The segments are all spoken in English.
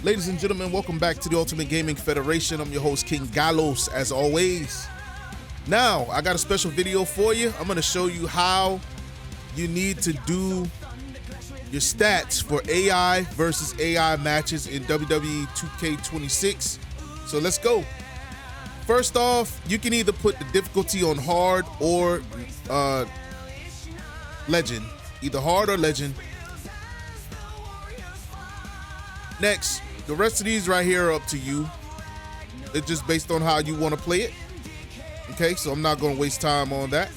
Ladies and gentlemen, welcome back to the Ultimate Gaming Federation. I'm your host, King Galos, as always. Now, I got a special video for you. I'm going to show you how you need to do your stats for AI versus AI matches in WWE 2K26. So let's go. First off, you can either put the difficulty on hard or legend. Either hard or legend. Next, the rest of these right here are up to you. It's just based on how you want to play it. Okay, so I'm not going to waste time on that.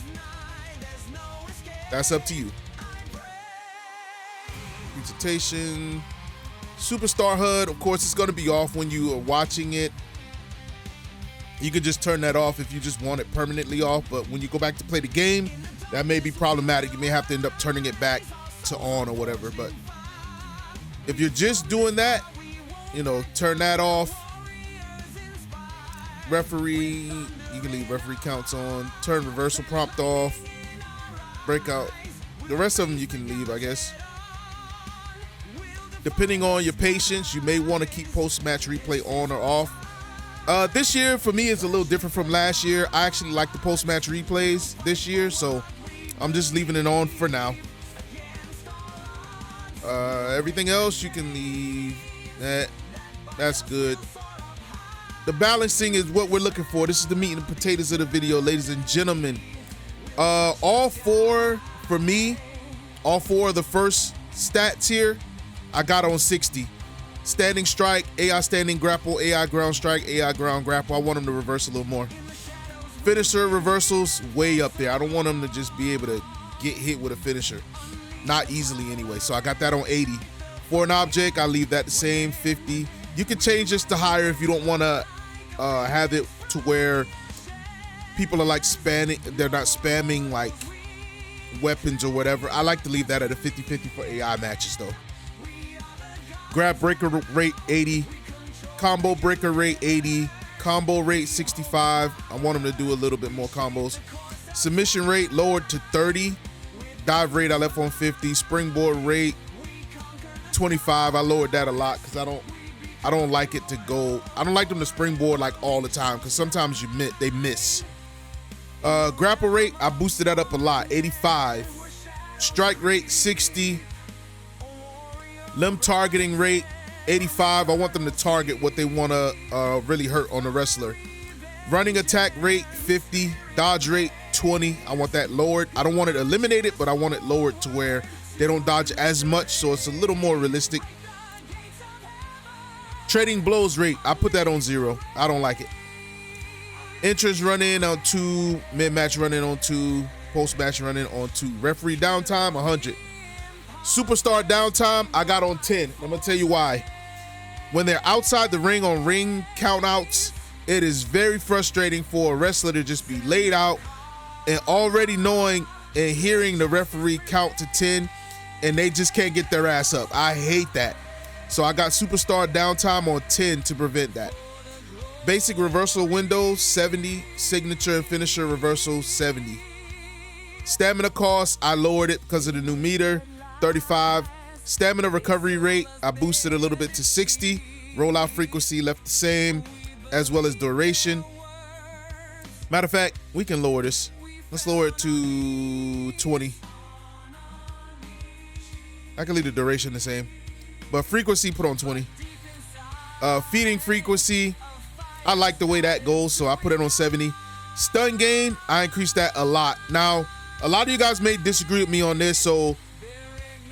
That's up to you. Presentation. Superstar HUD, of course, it's going to be off when you are watching it. You could just turn that off if you just want it permanently off, but when you go back to play the game, that may be problematic. You may have to end up turning it back to on or whatever, but if you're just doing that, you know, turn that off. Referee, you can leave referee counts on. Turn reversal prompt off. Breakout. The rest of them you can leave, I guess. Depending on your patience, you may want to keep post-match replay on or off. This year, for me, is a little different from last year. I actually like the post-match replays this year, so I'm just leaving it on for now. Everything else you can leave. That's good. The balancing is what we're looking for. This is the meat and potatoes of the video, ladies and gentlemen. All four, for me, all four of the first stats here, I got on 60. Standing strike, AI standing grapple, AI ground strike, AI ground grapple. I want them to reverse a little more. Finisher reversals, way up there. I don't want them to just be able to get hit with a finisher. Not easily anyway, so I got that on 80. For an object, I leave that the same, 50. You can change this to higher if you don't want to have it to where people are like spamming, they're not spamming like weapons or whatever. I like to leave that at a 50-50 for AI matches though. Grab breaker rate 80, combo breaker rate 80, combo rate 65. I want them to do a little bit more combos. Submission rate lowered to 30. Dive rate I left on 50. Springboard rate 25. I lowered that a lot because I don't like it to go. I don't like them to springboard like all the time because sometimes they miss. Grapple rate I boosted that up a lot, 85. Strike rate 60. Limb targeting rate 85. I want them to target what they want to really hurt on the wrestler. Running attack rate 50. Dodge rate 20. I want that lowered. I don't want it eliminated, but I want it lowered to where they don't dodge as much, so it's a little more realistic. Trading blows rate, I put that on 0. I don't like it. Entrance run in on 2. Mid-match run in on 2. Post-match run in on 2. Referee downtime 100. Superstar downtime I got on 10. I'm gonna tell you why. When they're outside the ring on ring countouts, it is very frustrating for a wrestler to just be laid out and already knowing and hearing the referee count to 10 and they just can't get their ass up. I hate that. So I got superstar downtime on 10 to prevent that. Basic reversal windows 70. Signature and finisher reversal 70. Stamina cost I lowered it because of the new meter, 35. Stamina recovery rate I boosted a little bit to 60. Rollout frequency left the same, as well as duration. Matter of fact, we can lower this. Let's lower it to 20. I can leave the duration the same, but frequency put on 20. Feeding frequency, I like the way that goes, so I put it on 70. Stun gain, I increased that a lot. Now, a lot of you guys may disagree with me on this, so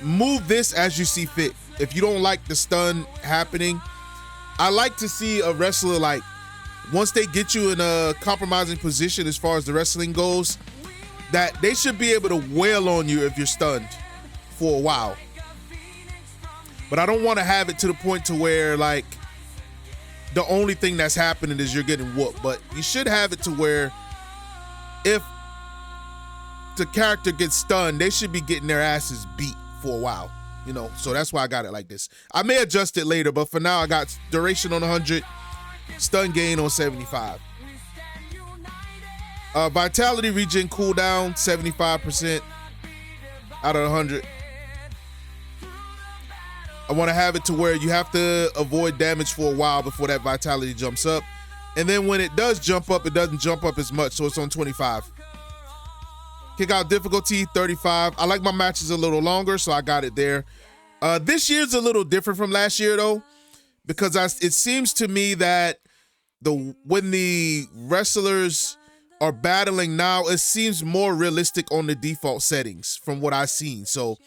move this as you see fit. If you don't like the stun happening, I like to see a wrestler, like, once they get you in a compromising position as far as the wrestling goes, that they should be able to wail on you if you're stunned for a while. But I don't want to have it to the point to where, like, the only thing that's happening is you're getting whooped. But you should have it to where if the character gets stunned, they should be getting their asses beat for a while, you know. So that's why I got it like this. I may adjust it later, but for now I got duration on 100, stun gain on 75. Vitality regen cooldown 75% out of 100. I want to have it to where you have to avoid damage for a while before that vitality jumps up. And then when it does jump up, it doesn't jump up as much, so it's on 25. Kick out difficulty, 35. I like my matches a little longer, so I got it there. This year's a little different from last year, though, because it seems to me that when the wrestlers are battling now, it seems more realistic on the default settings from what I've seen. So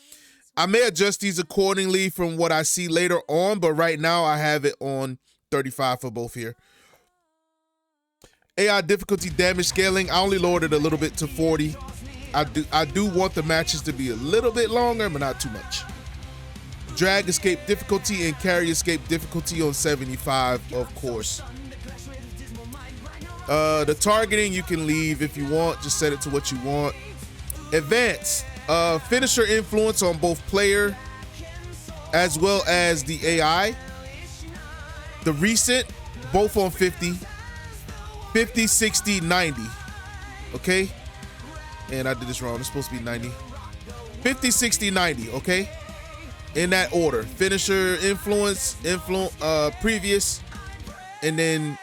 I may adjust these accordingly from what I see later on, but right now I have it on 35 for both here. AI difficulty damage scaling, I only lowered it a little bit to 40. I do want the matches to be a little bit longer, but not too much. Drag escape difficulty and carry escape difficulty on 75, of course. The targeting you can leave if you want, just set it to what you want. Advance, finisher influence on both player as well as the AI. The recent, both on 50. 50, 60, 90, okay? And I did this wrong, it's supposed to be 90. 50, 60, 90, okay? In that order. Finisher, influence, previous, and then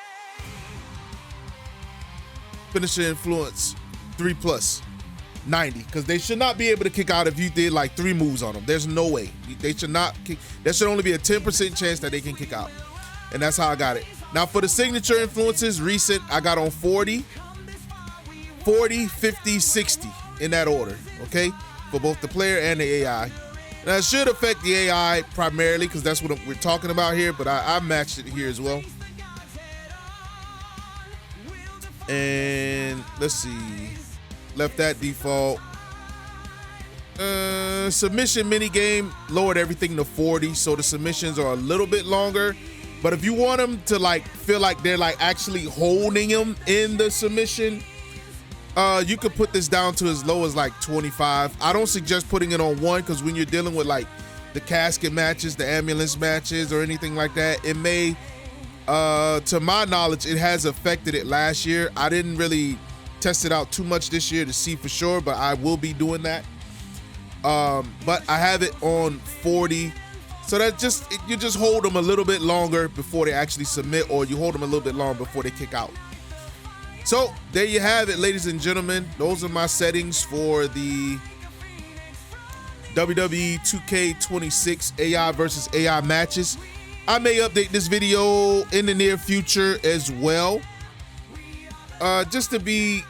finisher, influence, 3+, 90. Because they should not be able to kick out if you did like 3 moves on them. There's no way. They should not kick. There should only be a 10% chance that they can kick out. And that's how I got it. Now for the signature influences, recent, I got on 40, 40, 50, 60 in that order, okay? For both the player and the AI. Now it should affect the AI primarily because that's what we're talking about here, but I matched it here as well. And let's see, left that default. Submission mini game, lowered everything to 40, so the submissions are a little bit longer. But if you want them to like feel like they're like actually holding them in the submission, you could put this down to as low as like 25. I don't suggest putting it on 1 because when you're dealing with like the casket matches, the ambulance matches, or anything like that, it may, to my knowledge, it has affected it last year. I didn't really test it out too much this year to see for sure, but I will be doing that. But I have it on 40. So that you just hold them a little bit longer before they actually submit, or you hold them a little bit longer before they kick out. So there you have it, ladies and gentlemen. Those are my settings for the WWE 2K26 AI versus AI matches. I may update this video in the near future as well, just to be,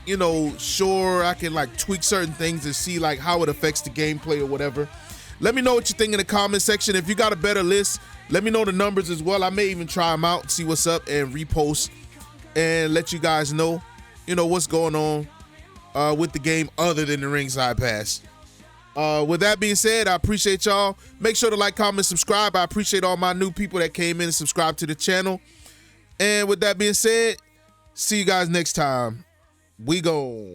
you know, sure I can like tweak certain things and see like how it affects the gameplay or whatever. Let me know what you think in the comment section. If you got a better list, let me know the numbers as well. I may even try them out, see what's up, and repost and let you guys know, you know, what's going on with the game other than the ringside pass. With that being said, I appreciate y'all. Make sure to like, comment, subscribe. I appreciate all my new people that came in and subscribed to the channel. And with that being said, see you guys next time. We go.